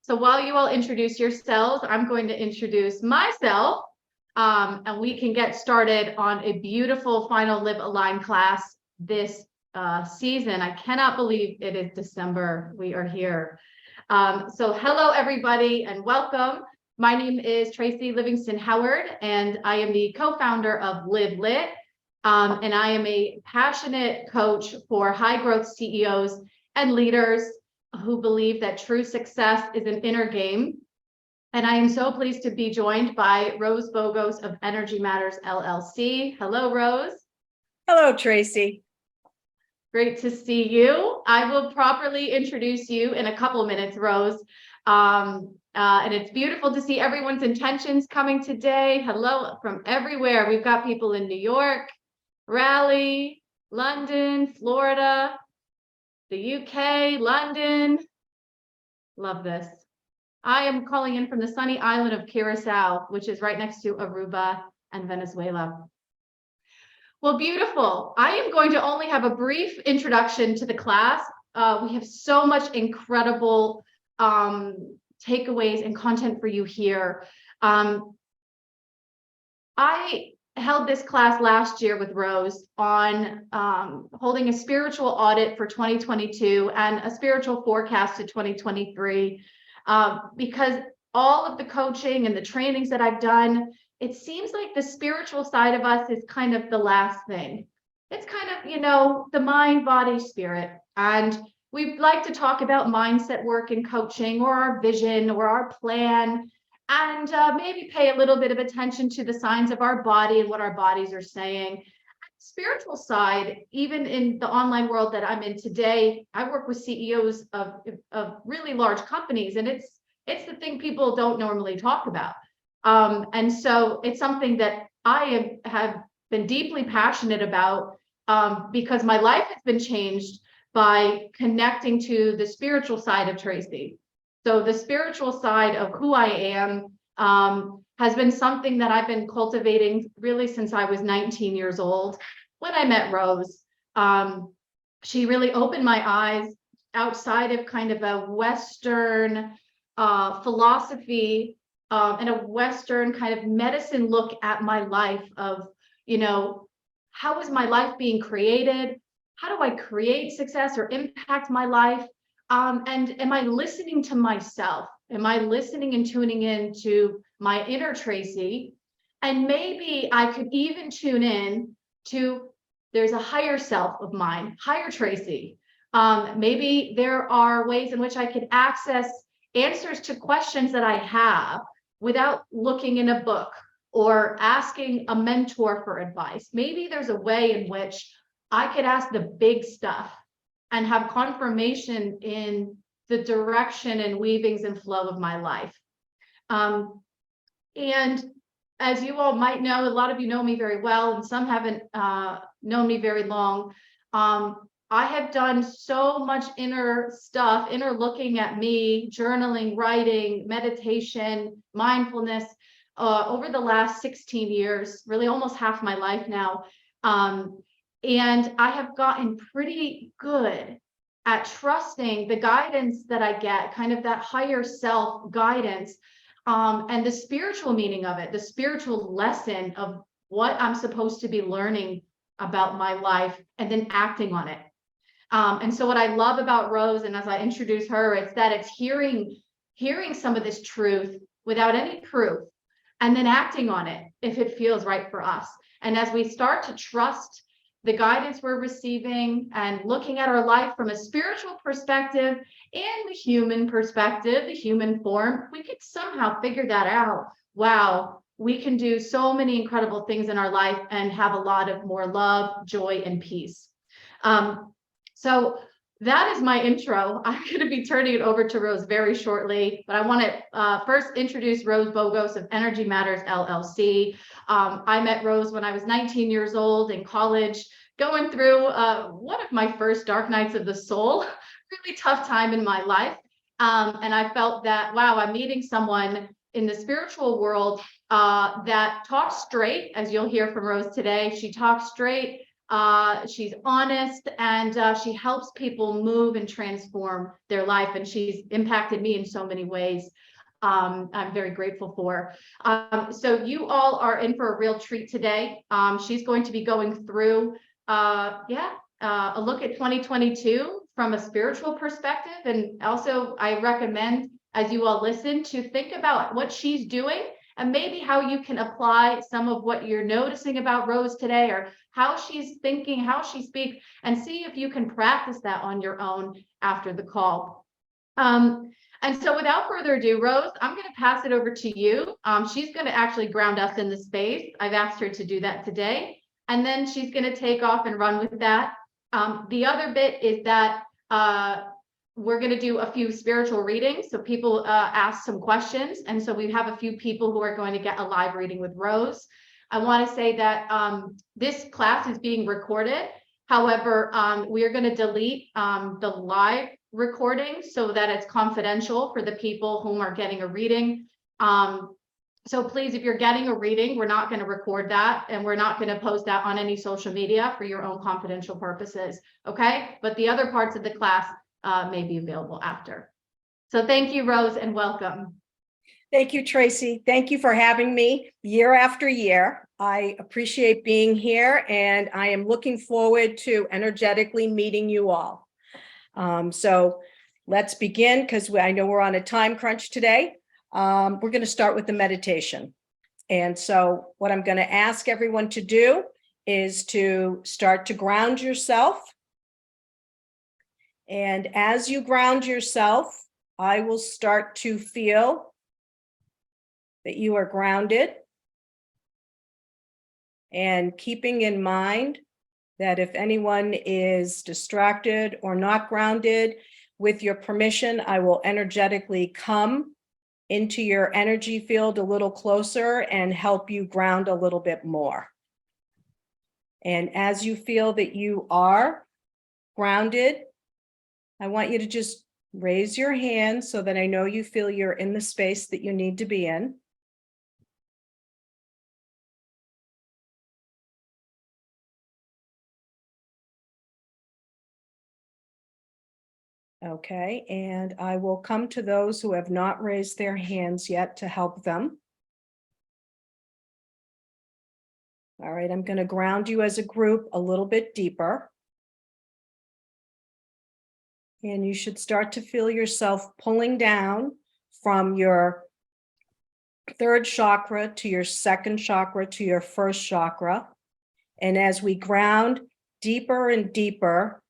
So while you all introduce yourselves, I'm going to introduce myself, and we can get started on a beautiful final Liv.Aligned class this season. I cannot believe it is December. We are here. So hello, everybody, and welcome. My name is Tracy Livingston Howard, and I am the co-founder of Liv.Lit, and I am a passionate coach for high-growth CEOs and leaders who believe that true success is an inner game. And I am so pleased to be joined by Rose Boghos of Energy Matters, LLC. Hello, Rose. Hello, Tracy. Great to see you. I will properly introduce you in a couple of minutes, Rose. And it's beautiful to see everyone's intentions coming today. Hello from everywhere. We've got people in New York, Raleigh, London, Florida, the UK, London. Love this. I am calling in from the sunny island of Curacao, which is right next to Aruba and Venezuela. Well, beautiful. I am going to only have a brief introduction to the class. We have so much incredible takeaways and content for you here. I held this class last year with Rose on holding a spiritual audit for 2022 and a spiritual forecast to 2023, because all of the coaching and the trainings that I've done, it seems like the spiritual side of us is kind of the last thing. It's kind of, the mind, body, spirit. And we like to talk about mindset work in coaching, or our vision, or our plan, and maybe pay a little bit of attention to the signs of our body and what our bodies are saying. Spiritual side, even in the online world that I'm in today, I work with CEOs of really large companies, and it's the thing people don't normally talk about. And so it's something that I have been deeply passionate about, because my life has been changed by connecting to the spiritual side of Tracy. So the spiritual side of who I am has been something that I've been cultivating really since I was 19 years old. When I met Rose, she really opened my eyes outside of kind of a Western philosophy and a Western kind of medicine look at my life of, how is my life being created? How do I create success or impact my life? And am I listening to myself? Am I listening and tuning in to my inner Tracy? And maybe I could even tune in to, there's a higher self of mine, higher Tracy. Maybe there are ways in which I could access answers to questions that I have without looking in a book or asking a mentor for advice. Maybe there's a way in which I could ask the big stuff and have confirmation in the direction and weavings and flow of my life. And as you all might know, a lot of you know me very well, and some haven't known me very long. I have done so much inner stuff, inner looking at me, journaling, writing, meditation, mindfulness, over the last 16 years, really almost half my life now. And I have gotten pretty good at trusting the guidance that I get, kind of that higher self guidance, and the spiritual meaning of it, the spiritual lesson of what I'm supposed to be learning about my life and then acting on it. And so what I love about Rose, and as I introduce her, it's that it's hearing some of this truth without any proof, and then acting on it if it feels right for us. And as we start to trust the guidance we're receiving and looking at our life from a spiritual perspective and the human perspective, the human form, we could somehow figure that out. Wow, we can do so many incredible things in our life and have a lot of more love, joy, and peace. So that is my intro. I'm going to be turning it over to Rose very shortly, but I want to first introduce Rose Boghos of Energy Matters, LLC. I met Rose when I was 19 years old in college, going through one of my first dark nights of the soul, really tough time in my life. And I felt that, wow, I'm meeting someone in the spiritual world that talks straight, as you'll hear from Rose today. She talks straight, She's honest, and she helps people move and transform their life. And she's impacted me in so many ways. I'm very grateful for. So you all are in for a real treat today. She's going to be going through, a look at 2022 from a spiritual perspective. And also I recommend, as you all listen, to think about what she's doing and maybe how you can apply some of what you're noticing about Rose today, or how she's thinking, how she speaks, and see if you can practice that on your own after the call. And so without further ado, Rose, I'm going to pass it over to you. She's going to actually ground us in the space. I've asked her to do that today. And then she's going to take off and run with that. The other bit is that we're going to do a few spiritual readings. So people ask some questions. And so we have a few people who are going to get a live reading with Rose. I want to say that this class is being recorded. However, we are going to delete the live recording so that it's confidential for the people whom are getting a reading. So please, if you're getting a reading, we're not going to record that, and we're not going to post that on any social media for your own confidential purposes. Okay, but the other parts of the class may be available after. So thank you, Rose, and welcome. Thank you, Tracy. Thank you for having me year after year. I appreciate being here, and I am looking forward to energetically meeting you all. So let's begin, because I know we're on a time crunch today. We're going to start with the meditation. And so what I'm going to ask everyone to do is to start to ground yourself. And as you ground yourself, I will start to feel that you are grounded, and keeping in mind that if anyone is distracted or not grounded, with your permission, I will energetically come into your energy field a little closer and help you ground a little bit more. And as you feel that you are grounded, I want you to just raise your hand so that I know you feel you're in the space that you need to be in. Okay, and I will come to those who have not raised their hands yet to help them. All right, I'm going to ground you as a group a little bit deeper. And you should start to feel yourself pulling down from your third chakra to your second chakra to your first chakra. And as we ground deeper and deeper,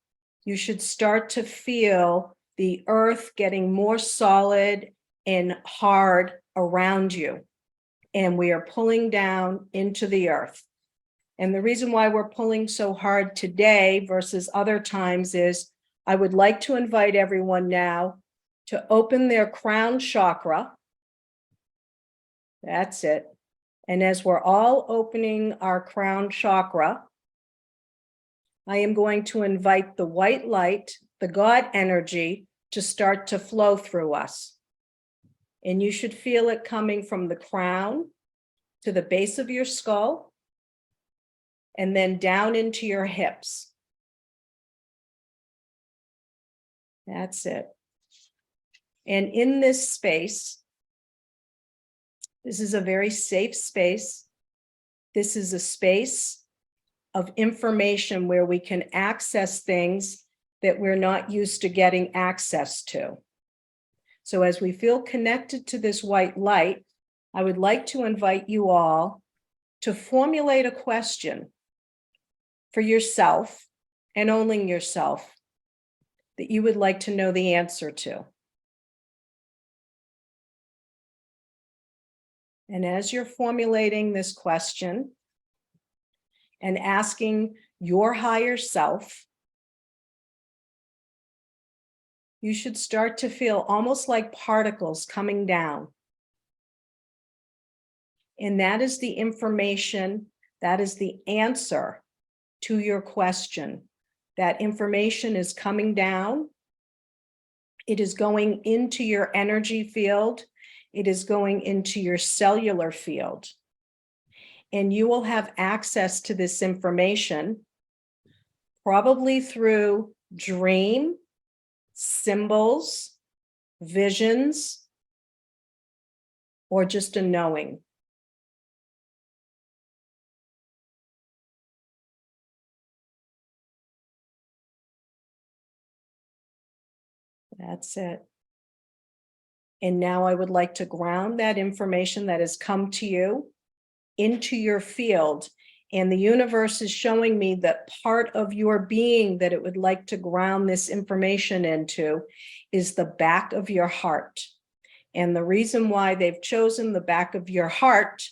you should start to feel the earth getting more solid and hard around you. And we are pulling down into the earth. And the reason why we're pulling so hard today versus other times is I would like to invite everyone now to open their crown chakra. That's it. And as we're all opening our crown chakra, I am going to invite the white light, the God energy, to start to flow through us. And you should feel it coming from the crown to the base of your skull, and then down into your hips. That's it. And in this space, this is a very safe space. This is a space of information where we can access things that we're not used to getting access to. So as we feel connected to this white light, I would like to invite you all to formulate a question for yourself and only yourself that you would like to know the answer to. And as you're formulating this question and asking your higher self, you should start to feel almost like particles coming down. And that is the information, that is the answer to your question. That information is coming down. It is going into your energy field. It is going into your cellular field. And you will have access to this information probably through dream, symbols, visions, or just a knowing. That's it. And now I would like to ground that information that has come to you into your field. And the universe is showing me that part of your being that it would like to ground this information into is the back of your heart. And the reason why they've chosen the back of your heart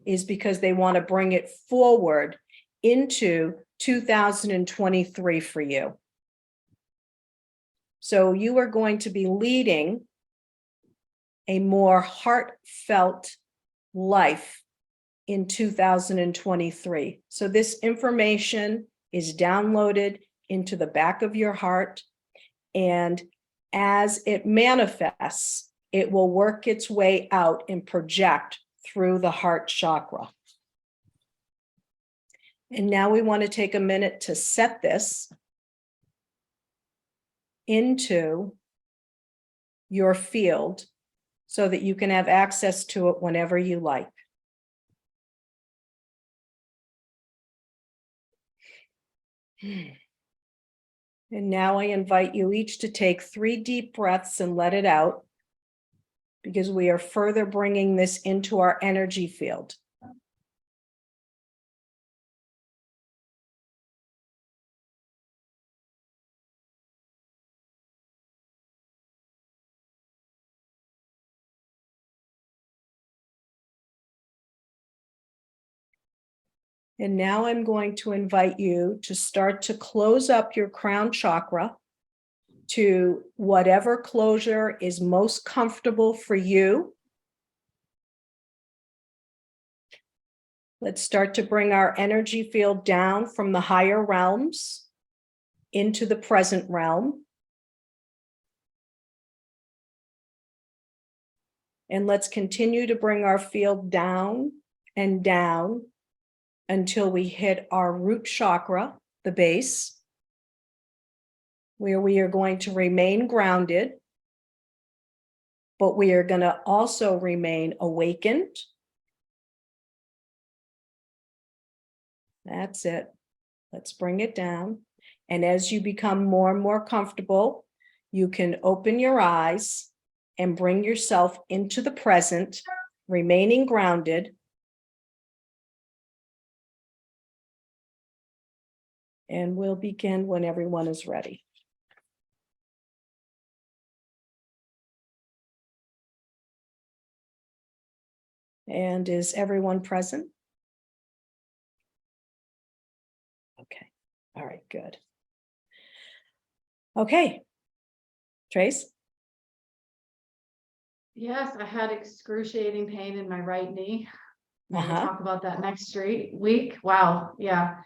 is because they want to bring it forward into 2023 for you. So you are going to be leading a more heartfelt life in 2023. So this information is downloaded into the back of your heart, and as it manifests, it will work its way out and project through the heart chakra. And now we want to take a minute to set this into your field so that you can have access to it whenever you like. And now I invite you each to take 3 deep breaths and let it out, because we are further bringing this into our energy field. And now I'm going to invite you to start to close up your crown chakra to whatever closure is most comfortable for you. Let's start to bring our energy field down from the higher realms into the present realm. And let's continue to bring our field down and down until we hit our root chakra, the base, where we are going to remain grounded, but we are going to also remain awakened. That's it. Let's bring it down. And as you become more and more comfortable, you can open your eyes and bring yourself into the present, remaining grounded. And we'll begin when everyone is ready. And is everyone present? Okay. All right, good. Okay. Trace? Yes, I had excruciating pain in my right knee. We'll Uh-huh. talk about that next week. Wow. Yeah.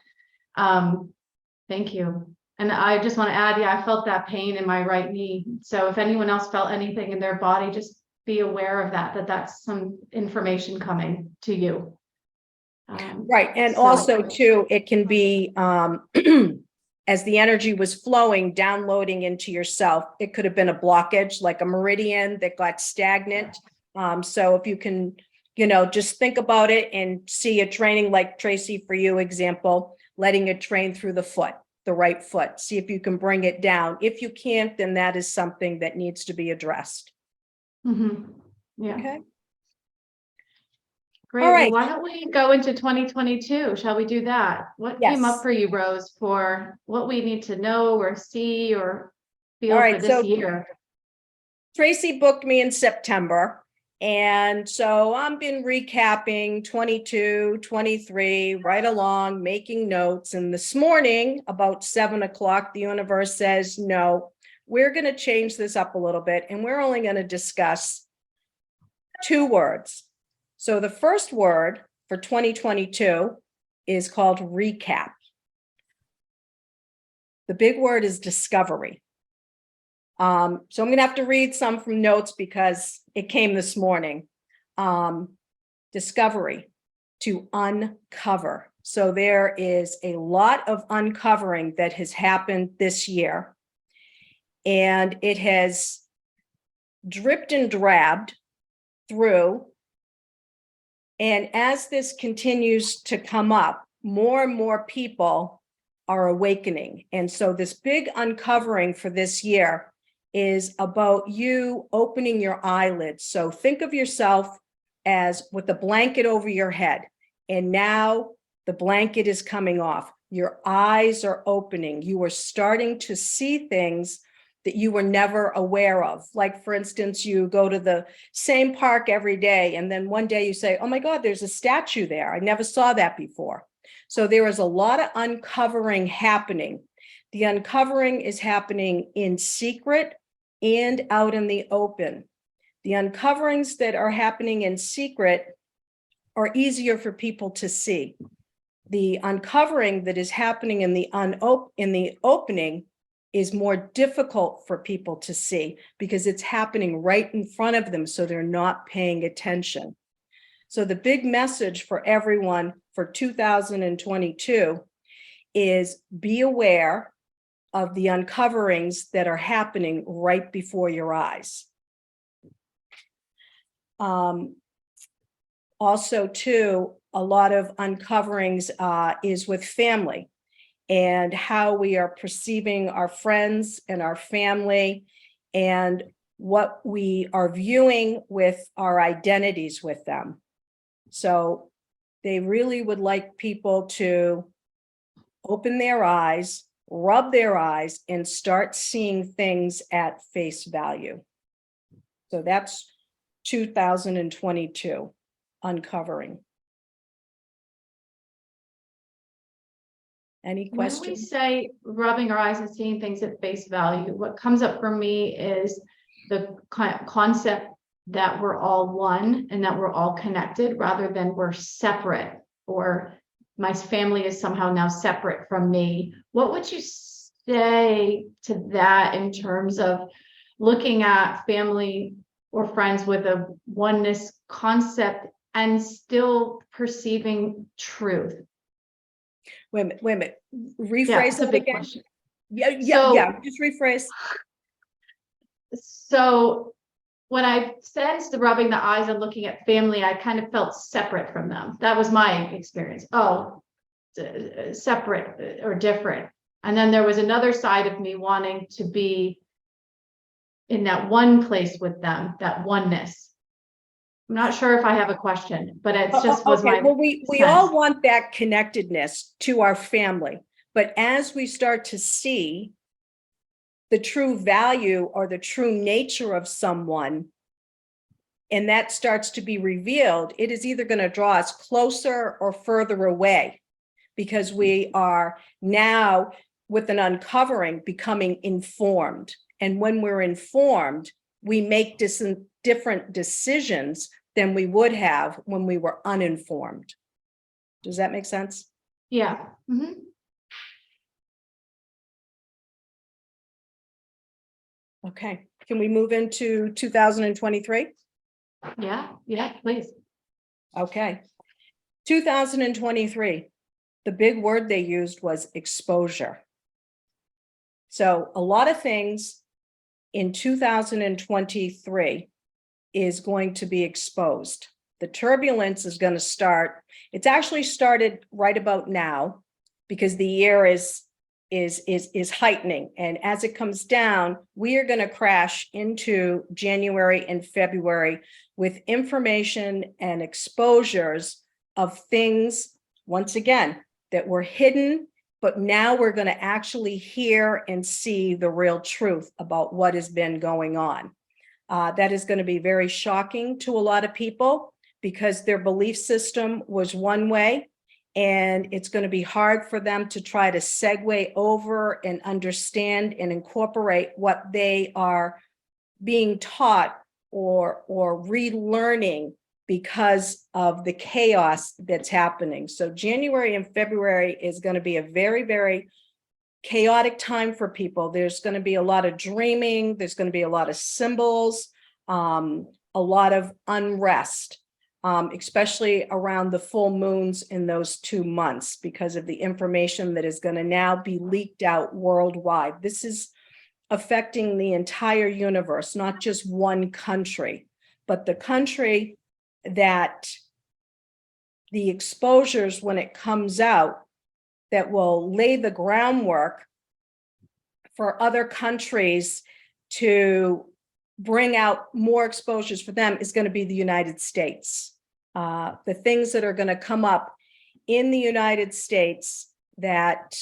Thank you. And I just want to add, yeah, I felt that pain in my right knee. So if anyone else felt anything in their body, just be aware of that, that's some information coming to you. Right. And so- also too, it can be, as the energy was flowing, downloading into yourself, it could have been a blockage, like a meridian that got stagnant. So if you can, just think about it and see a training like Tracy, for you example, letting it train through the foot, the right foot, see if you can bring it down. If you can't, then that is something that needs to be addressed. Mhm. Yeah. Okay. Great. All Well, right. why don't we go into 2022? Shall we do that? What came up for you, Rose, for what we need to know or see or feel All right, for this so year? Tracy booked me in September. And so I've been recapping 22, 23, right along, making notes. And this morning, about 7 o'clock, the universe says, no, we're going to change this up a little bit. And we're only going to discuss 2 words. So the first word for 2022 is called recap. The big word is discovery. So I'm going to have to read some from notes because it came this morning. Discovery, to uncover So there is a lot of uncovering that has happened this year. And it has dripped and drabbed through. And as this continues to come up, more and more people are awakening. And so this big uncovering for this year is about you opening your eyelids. So think of yourself as with a blanket over your head. And now the blanket is coming off. Your eyes are opening. You are starting to see things that you were never aware of. Like, for instance, you go to the same park every day, and then one day you say, oh my God, there's a statue there. I never saw that before. So there is a lot of uncovering happening. The uncovering is happening in secret and out in the open. The uncoverings that are happening in secret are easier for people to see. The uncovering that is happening in the opening is more difficult for people to see because it's happening right in front of them, so they're not paying attention. So the big message for everyone for 2022 is be aware of the uncoverings that are happening right before your eyes. Also, too, a lot of uncoverings is with family and how we are perceiving our friends and our family and what we are viewing with our identities with them. So they really would like people to open their eyes, rub their eyes, and start seeing things at face value. So that's 2022 uncovering. Any questions? When we say rubbing our eyes and seeing things at face value, what comes up for me is the concept that we're all one and that we're all connected rather than we're separate, or my family is somehow now separate from me. What would you say to that in terms of looking at family or friends with a oneness concept and still perceiving truth? Wait a minute. Rephrase Yeah, it's a that big again. question. Yeah. Just rephrase. So when I sensed the rubbing the eyes and looking at family, I kind of felt separate from them. That was my experience. Oh, separate or different. And then there was another side of me wanting to be in that one place with them, that oneness. I'm not sure if I have a question, but it's just was Okay. my Well, we sense. all want that connectedness to our family, but as we start to see the true value or the true nature of someone, and that starts to be revealed, it is either going to draw us closer or further away, because we are now with an uncovering becoming informed. And when we're informed, we make different decisions than we would have when we were uninformed. Does that make sense? Yeah. Mm-hmm. Okay. Can we move into 2023? Yeah, please. Okay. 2023, the big word they used was exposure. So a lot of things in 2023 is going to be exposed. The turbulence is going to start. It's actually started right about now because the year is heightening. And as it comes down, we are going to crash into January and February with information and exposures of things, once again, that were hidden, but now we're going to actually hear and see the real truth about what has been going on. That is going to be very shocking to a lot of people because their belief system was one way, and it's going to be hard for them to try to segue over and understand and incorporate what they are being taught or relearning because of the chaos that's happening. So January and February is going to be a very, very chaotic time for people. There's going to be a lot of dreaming. There's going to be a lot of symbols, a lot of unrest. especially around the full moons in those 2 months, because of the information that is going to now be leaked out worldwide. This is affecting the entire universe, not just one country, but the country that the exposures, when it comes out, that will lay the groundwork for other countries to bring out more exposures for them, is going to be the United States. The things that are going to come up in the United States that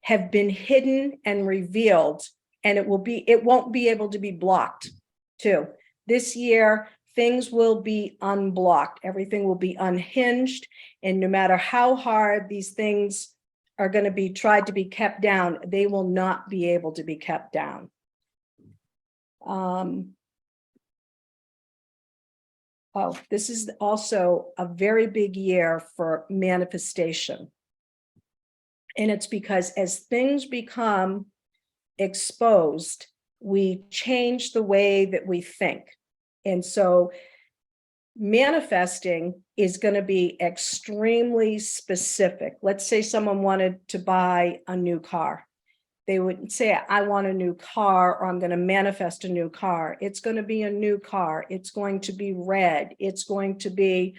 have been hidden and revealed, and it won't be able to be blocked too. This year, things will be unblocked. Everything will be unhinged. And no matter how hard these things are going to be tried to be kept down, they will not be able to be kept down. Oh, this is also a very big year for manifestation. And it's because as things become exposed, we change the way that we think. And so manifesting is going to be extremely specific. Let's say someone wanted to buy a new car. They would say, I want a new car, or I'm going to manifest a new car. It's going to be a new car. It's going to be red. It's going to be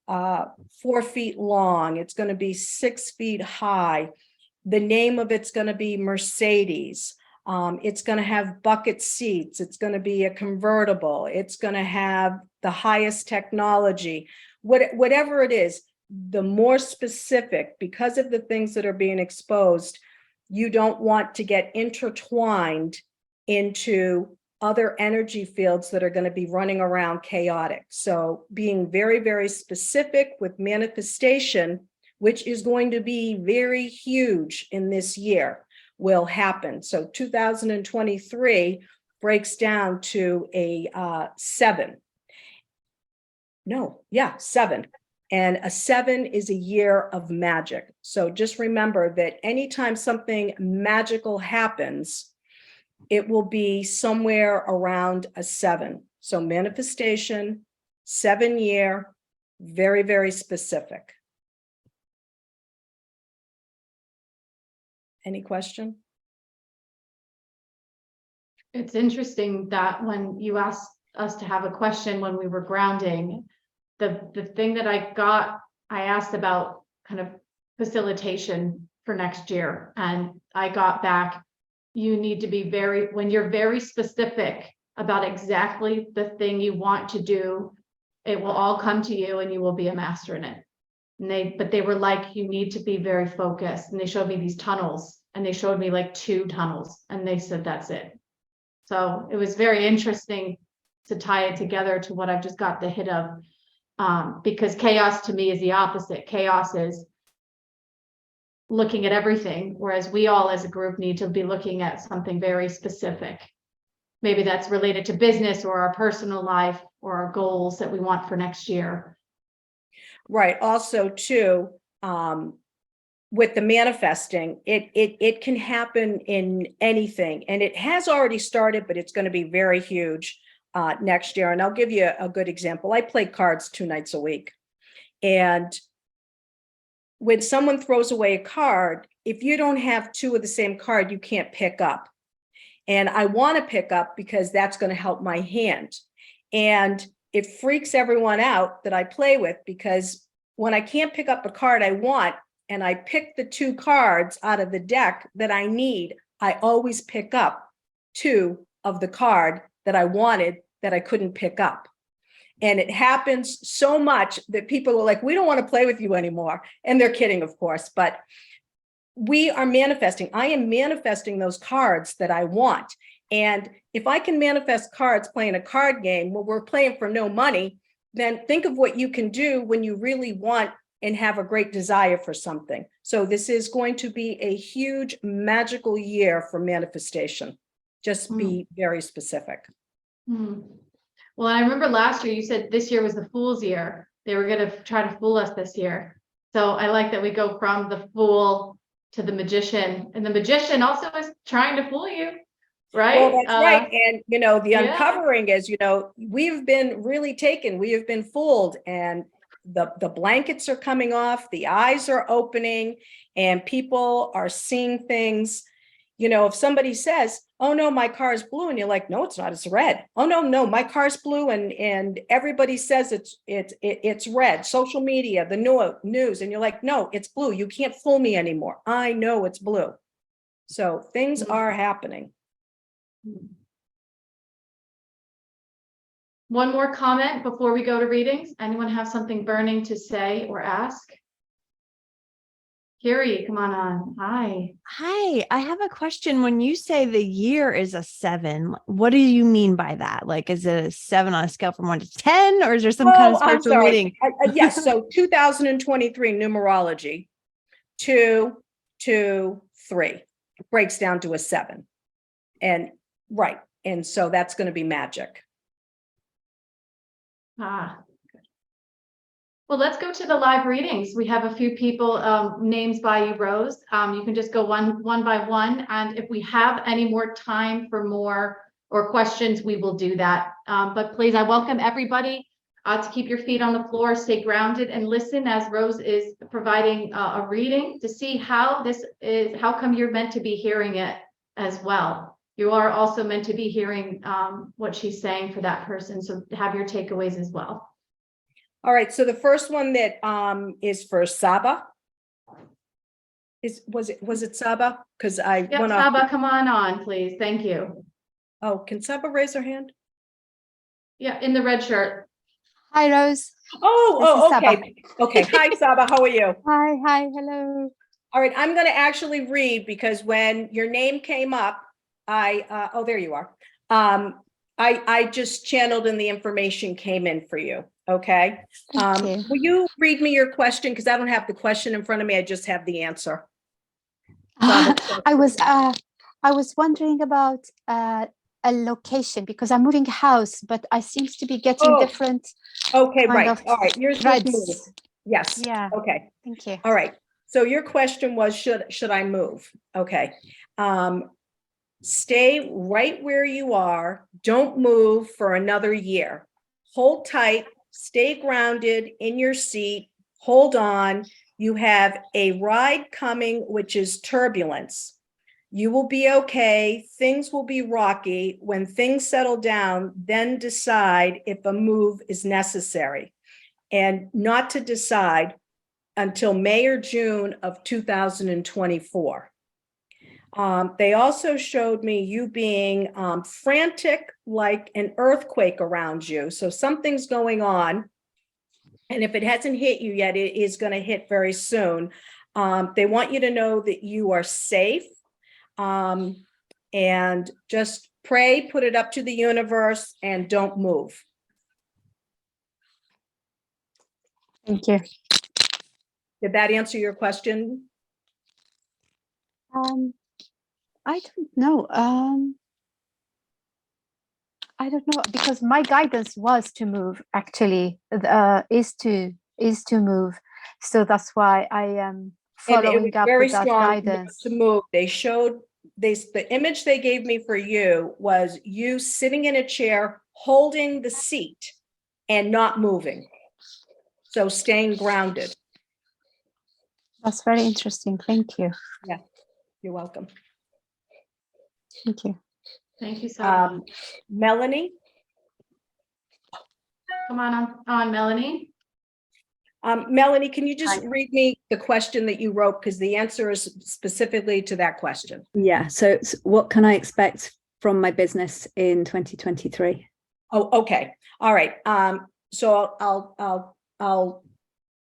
4 feet long. It's going to be 6 feet high. The name of it's going to be Mercedes. It's going to have bucket seats. It's going to be a convertible. It's going to have the highest technology. Whatever it is, the more specific, because of the things that are being exposed, you don't want to get intertwined into other energy fields that are going to be running around chaotic. So being very, very specific with manifestation, which is going to be very huge in this year, will happen. So 2023 breaks down to a 7. No, yeah, 7. And a 7 is a year of magic. So just remember that anytime something magical happens, it will be somewhere around a 7. So manifestation, 7 year, very, very specific. Any question? It's interesting that when you asked us to have a question when we were grounding, the thing that I asked about kind of facilitation for next year, and I got back, you need to be when you're very specific about exactly the thing you want to do, it will all come to you and you will be a master in it. But they were like, you need to be very focused. And they showed me these tunnels, and they showed me like 2 tunnels, and they said, that's it. So it was very interesting to tie it together to what I've just got the hit of. Because chaos to me is the opposite. Chaos is looking at everything, whereas we all as a group need to be looking at something very specific. Maybe that's related to business or our personal life or our goals that we want for next year. Right. Also, too, with the manifesting, it can happen in anything, and it has already started, but it's going to be very huge next year. And I'll give you a good example. I play cards 2 nights a week. And when someone throws away a card, if you don't have 2 of the same card, you can't pick up. And I want to pick up because that's going to help my hand. And it freaks everyone out that I play with, because when I can't pick up a card I want, and I pick the 2 cards out of the deck that I need, I always pick up 2 of the card that I wanted that I couldn't pick up. And it happens so much that people are like, we don't want to play with you anymore. And they're kidding, of course, but we are manifesting. I am manifesting those cards that I want. And if I can manifest cards playing a card game where we're playing for no money, then think of what you can do when you really want and have a great desire for something. So this is going to be a huge magical year for manifestation. Just be very specific. Well, I remember last year you said this year was the fool's year. They were going to try to fool us this year. So I like that we go from the fool to the magician, and the magician also is trying to fool you. right? Well, that's right. And, the yeah. uncovering is, we've been really taken, we have been fooled, and the blankets are coming off, the eyes are opening, and people are seeing things. If somebody says, oh no, my car is blue, and you're like, no, it's not, it's red. Oh no, my car's blue, and everybody says it's red. Social media, the news, and you're like, no, it's blue. You can't fool me anymore. I know it's blue. So things are happening. One more comment before we go to readings. Anyone have something burning to say or ask? Carrie, come on. Hi. Hi, I have a question. When you say the year is a 7, what do you mean by that? Like, is it a 7 on a scale from 1 to 10, or is there some kind of I'm special sorry. reading? Yes, so 2023 numerology, 2, 2, 3 breaks down to a 7. And right. And so that's going to be magic. Well, let's go to the live readings. We have a few people, names by you, Rose. You can just go one by one. And if we have any more time for more or questions, we will do that. But please, I welcome everybody to keep your feet on the floor, stay grounded, and listen as Rose is providing a reading to see how come you're meant to be hearing it as well. You are also meant to be hearing what she's saying for that person. So have your takeaways as well. All right, so the first one that is for Saba. Was it Saba? Because I went off. Saba, come on, please. Thank you. Oh, can Saba raise her hand? Yeah, in the red shirt. Hi, Rose. Oh, This is okay. Okay. Hi, Saba. How are you? Hi, hello. All right, I'm going to actually read, because when your name came up, oh, there you are. I just channeled and the information came in for you. Okay. Thank you. Will you read me your question? Because I don't have the question in front of me. I just have the answer. I was wondering about a location, because I'm moving house, but I seems to be getting different. Okay, right. All right. Yours threads. move. Yes. Yeah. Okay. Thank you. All right. So your question was, should I move? Okay. Stay right where you are. Don't move for another year. Hold tight. Stay grounded in your seat. Hold on. You have a ride coming, which is turbulence. You will be okay. Things will be rocky. When things settle down, then decide if a move is necessary, and not to decide until May or June of 2024. They also showed me you being frantic, like an earthquake around you. So something's going on. And if it hasn't hit you yet, it is going to hit very soon. They want you to know that you are safe. And just pray, put it up to the universe, and don't move. Thank you. Did that answer your question? I don't know. I don't know, because my guidance was to move, actually, is to move. So that's why I am following up with that guidance. To move. They showed the image they gave me for you was you sitting in a chair, holding the seat and not moving. So staying grounded. That's very interesting. Thank you. Yeah, you're welcome. Thank you. Thank you so much. Melanie. Come on, Melanie. Melanie, can you just read me the question that you wrote? Because the answer is specifically to that question. Yeah. So what can I expect from my business in 2023? Oh, okay. All right. So I'll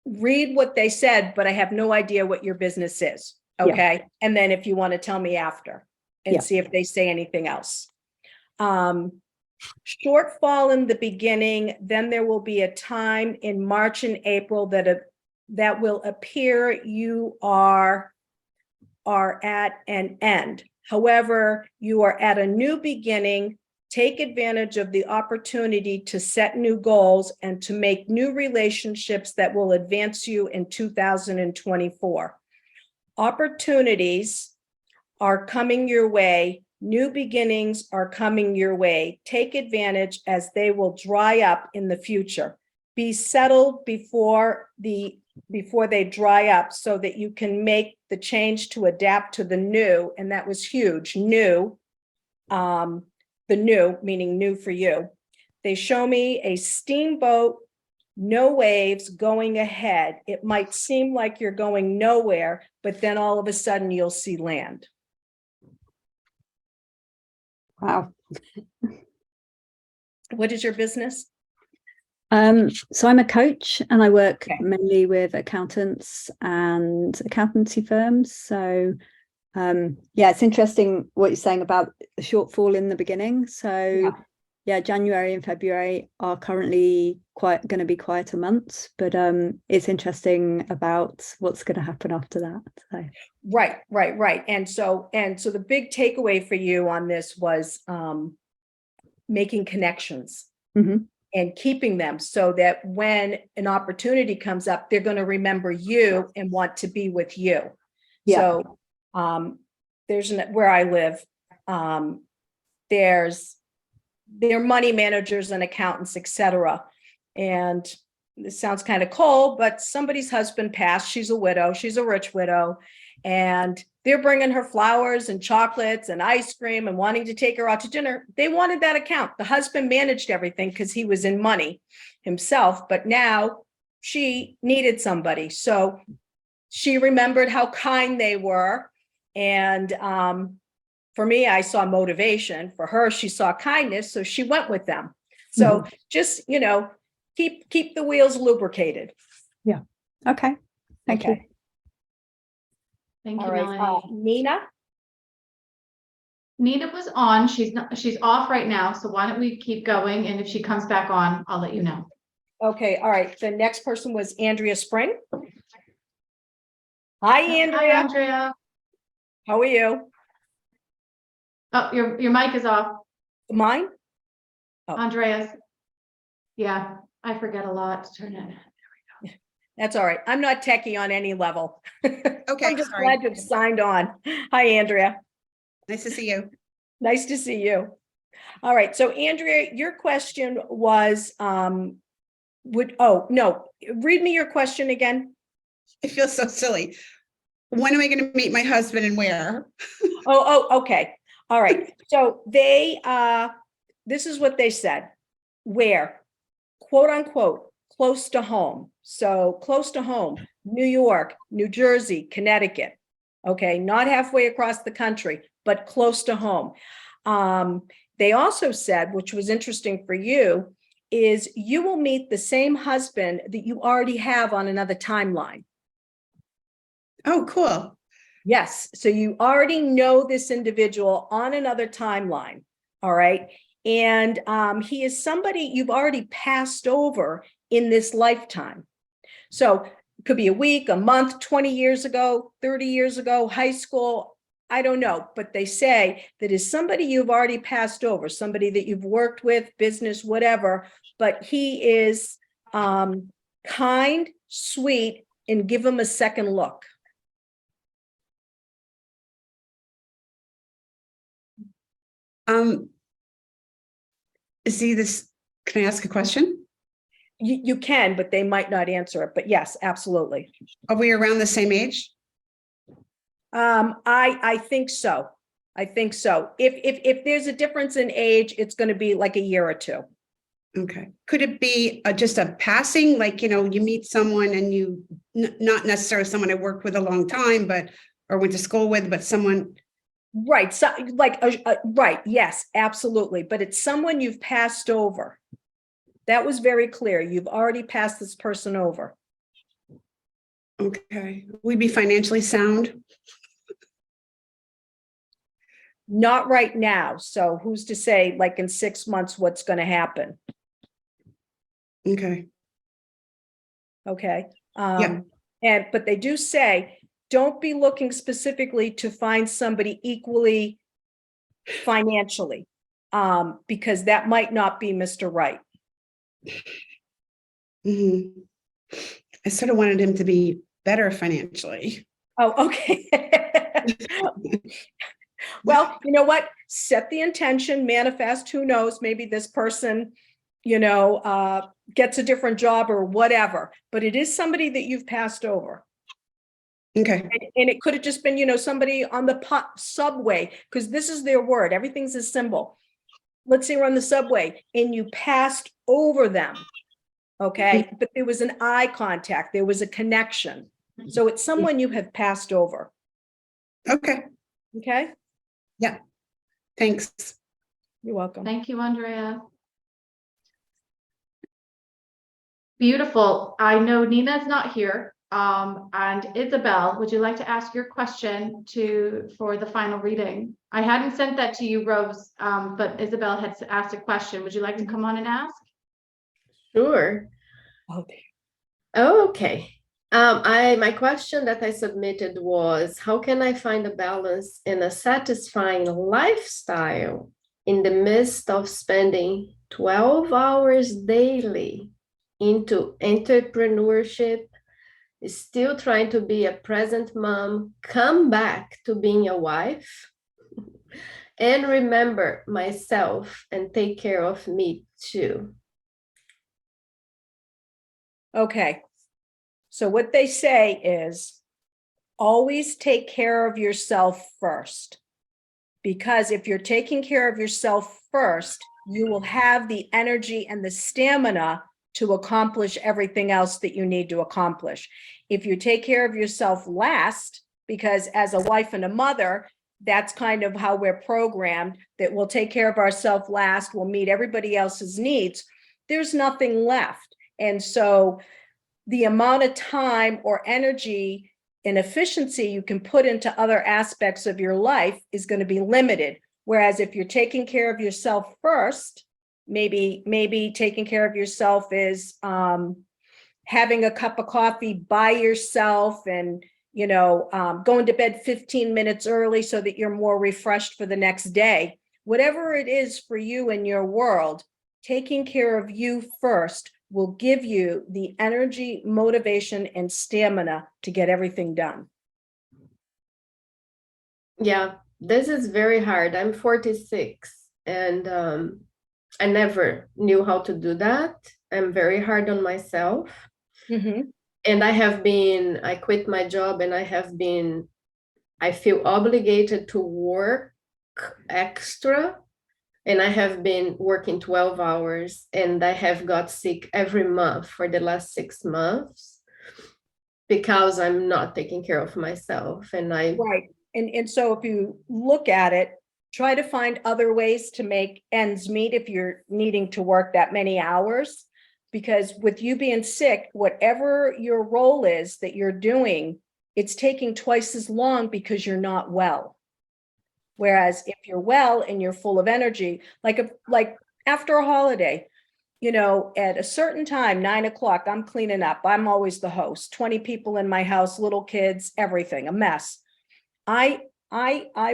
read what they said, but I have no idea what your business is. Okay. Yeah. And then if you want to tell me after and see if they say anything else. Shortfall in the beginning, then there will be a time in March and April that will appear you are at an end. However, you are at a new beginning. Take advantage of the opportunity to set new goals and to make new relationships that will advance you in 2024. Opportunities are coming your way. New beginnings are coming your way. Take advantage as they will dry up in the future. Be settled before they dry up so that you can make the change to adapt to the new. And that was huge. New, the new, meaning new for you. They show me a steamboat, no waves going ahead. It might seem like you're going nowhere, but then all of a sudden you'll see land. Wow. What is your business? So I'm a coach and I work Okay. mainly with accountants and accountancy firms. So yeah, it's interesting what you're saying about the shortfall in the beginning. So yeah, January and February are currently going to be quieter months, but it's interesting about what's going to happen after that. So. Right. And so the big takeaway for you on this was making connections and keeping them so that when an opportunity comes up, they're going to remember you and want to be with you. Yeah. So there's where I live, they're money managers and accountants, etc. And this sounds kind of cold, but somebody's husband passed. She's a widow. She's a rich widow. And they're bringing her flowers and chocolates and ice cream and wanting to take her out to dinner. They wanted that account. The husband managed everything because he was in money himself. But now she needed somebody. So she remembered how kind they were. And for me, I saw motivation. For her, she saw kindness. So she went with them. So just, keep the wheels lubricated. Yeah. Okay. Thank you. Thank you, All right. Melanie. Nina? Nina was on. She's off right now. So why don't we keep going? And if she comes back on, I'll let you know. Okay. All right. The next person was Andrea Spring. Hi, Andrea. Hi, Andrea. How are you? Oh, your mic is off. Mine? Oh. Andreas. Yeah, I forget a lot to turn it. That's all right. I'm not techie on any level. Okay, I'm just sorry. glad you've signed on. Hi, Andrea. Nice to see you. Nice to see you. All right. So, Andrea, your question was, read me your question again. I feel so silly. When am I going to meet my husband and where? Okay. All right. So this is what they said. Where, quote unquote, close to home. So close to home, New York, New Jersey, Connecticut. Okay. Not halfway across the country, but close to home. They also said, which was interesting for you, is you will meet the same husband that you already have on another timeline. Oh, cool. Yes. So you already know this individual on another timeline. All right. And he is somebody you've already passed over in this lifetime. So it could be a week, a month, 20 years ago, 30 years ago, high school. I don't know. But they say that is somebody you've already passed over, somebody that you've worked with, business, whatever. But he is kind, sweet, and give him a second look. See this, can I ask a question? You can, but they might not answer it. But yes, absolutely. Are we around the same age? I think so. I think so. If there's a difference in age, it's going to be like a year or two. Okay. Could it be just a passing, like, you meet someone and you, not necessarily someone I worked with a long time, or went to school with, but someone. Right. So like, right. Yes, absolutely. But it's someone you've passed over. That was very clear. You've already passed this person over. Okay. Will we be financially sound? Not right now. So who's to say, like in 6 months, what's going to happen? Okay. Okay. Yeah. But they do say, don't be looking specifically to find somebody equally financially, because that might not be Mr. Right. Mm-hmm. I sort of wanted him to be better financially. Oh, okay. Well, you know what? Set the intention, manifest, who knows, maybe this person, gets a different job or whatever, but it is somebody that you've passed over. Okay. And it could have just been, somebody on the subway, because this is their word. Everything's a symbol. Let's say we're on the subway and you passed over them. Okay. But there was an eye contact. There was a connection. So it's someone you have passed over. Okay. Okay. Yeah. Thanks. You're welcome. Thank you, Andrea. Beautiful. I know Nina's not here. And Isabel, would you like to ask your question for the final reading? I hadn't sent that to you, Rose, but Isabel had asked a question. Would you like to come on and ask? Sure. Okay. Okay. My question that I submitted was, how can I find a balance in a satisfying lifestyle in the midst of spending 12 hours daily into entrepreneurship, still trying to be a present mom, come back to being a wife, and remember myself and take care of me too? Okay. So what they say is always take care of yourself first, because if you're taking care of yourself first, you will have the energy and the stamina to accomplish everything else that you need to accomplish. If you take care of yourself last, because as a wife and a mother, that's kind of how we're programmed, that we'll take care of ourselves last, we'll meet everybody else's needs, there's nothing left. And so the amount of time or energy and efficiency you can put into other aspects of your life is going to be limited. Whereas if you're taking care of yourself first, maybe taking care of yourself is having a cup of coffee by yourself and, going to bed 15 minutes early so that you're more refreshed for the next day. Whatever it is for you in your world, taking care of you first will give you the energy, motivation, and stamina to get everything done. Yeah, this is very hard. I'm 46 and I never knew how to do that. I'm very hard on myself. Mm-hmm. And I quit my job and I feel obligated to work extra. And I have been working 12 hours and I have got sick every month for the last 6 months because I'm not taking care of myself. Right. And so if you look at it, try to find other ways to make ends meet if you're needing to work that many hours. Because with you being sick, whatever your role is that you're doing, it's taking twice as long because you're not well. Whereas if you're well and you're full of energy, like after a holiday, at a certain time, 9 o'clock, I'm cleaning up. I'm always the host, 20 people in my house, little kids, everything, a mess. I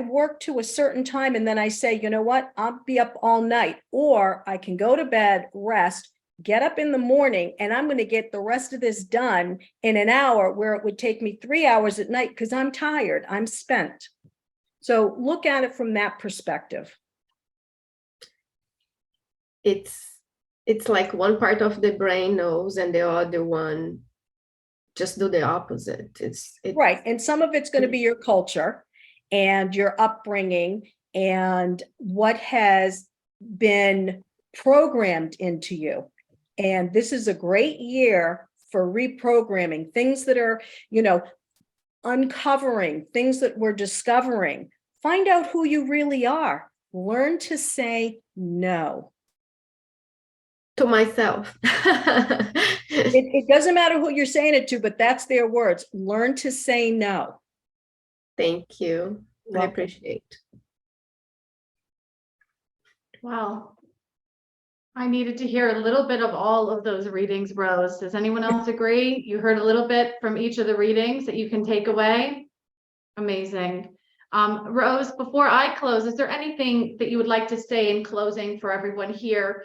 work to a certain time and then I say, you know what, I'll be up all night, or I can go to bed, rest, get up in the morning, and I'm going to get the rest of this done in an hour where it would take me 3 hours at night because I'm tired, I'm spent. So look at it from that perspective. It's like one part of the brain knows and the other one just do the opposite. It's right. And some of it's going to be your culture and your upbringing and what has been programmed into you. And this is a great year for reprogramming things that are, uncovering things that we're discovering. Find out who you really are. Learn to say no. To myself. It doesn't matter who you're saying it to, but that's their words. Learn to say no. Thank you. I appreciate. Wow. I needed to hear a little bit of all of those readings, Rose. Does anyone else agree? You heard a little bit from each of the readings that you can take away? Amazing. Rose, before I close, is there anything that you would like to say in closing for everyone here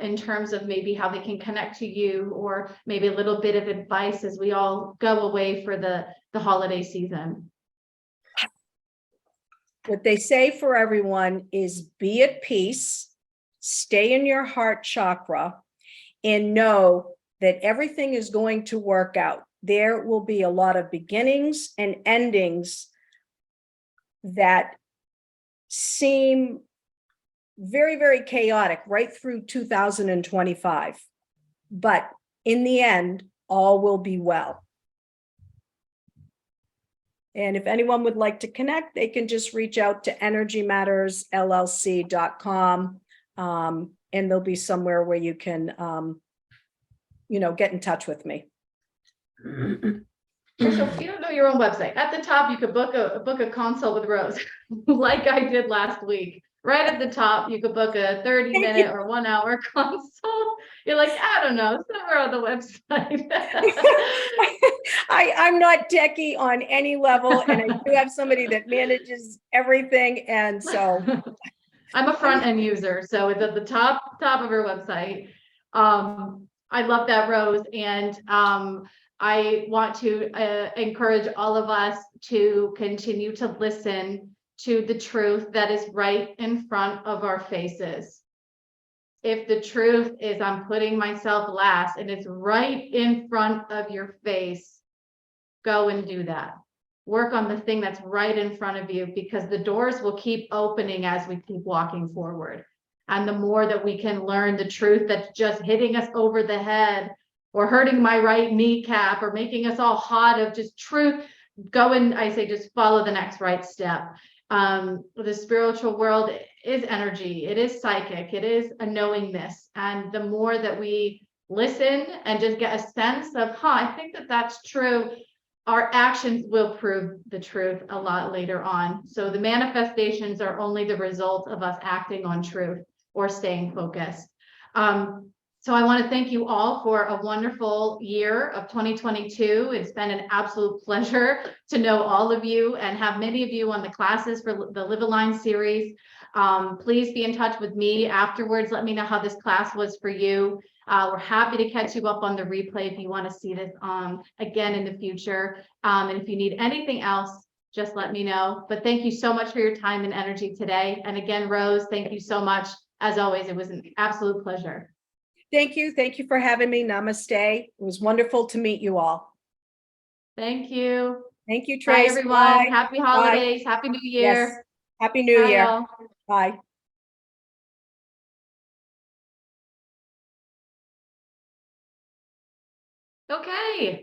in terms of maybe how they can connect to you, or maybe a little bit of advice as we all go away for the holiday season? what they say for everyone is be at peace, stay in your heart chakra, and know that everything is going to work out. There will be a lot of beginnings and endings that seem very, very chaotic right through 2025. But in the end, all will be well. And if anyone would like to connect, they can just reach out to energymattersllc.com. And there'll be somewhere where you can, get in touch with me. So if you don't know your own website, at the top, you could book a consult with Rose, like I did last week. Right at the top, you could book a 30-minute or 1-hour consult. You're like, I don't know, somewhere on the website. I'm not techie on any level, and I do have somebody that manages everything. And so I'm a front end user, so it's at the top of her website. I love that, Rose, and I want to encourage all of us to continue to listen to the truth that is right in front of our faces. If the truth is I'm putting myself last and it's right in front of your face, go and do that. Work on the thing that's right in front of you, because the doors will keep opening as we keep walking forward. And the more that we can learn the truth that's just hitting us over the head or hurting my right kneecap or making us all hot of just truth, go and I say just follow the next right step. The spiritual world is energy, it is psychic, it is a knowingness. And the more that we listen and just get a sense of, I think that that's true, our actions will prove the truth a lot later on. So the manifestations are only the result of us acting on truth or staying focused. So I want to thank you all for a wonderful year of 2022. It's been an absolute pleasure to know all of you and have many of you on the classes for the Liv.Aligned series. Please be in touch with me afterwards. Let me know how this class was for you. We're happy to catch you up on the replay if you want to see this again in the future. And if you need anything else, just let me know. But thank you so much for your time and energy today. And again, Rose, thank you so much. As always, it was an absolute pleasure. thank you. Thank you for having me. Namaste. It was wonderful to meet you all. Thank you. Thank you, Bye, Trace. everyone. Bye. Happy holidays. Happy New Year. Yes. Happy New Bye, Year. all. Bye. Okay.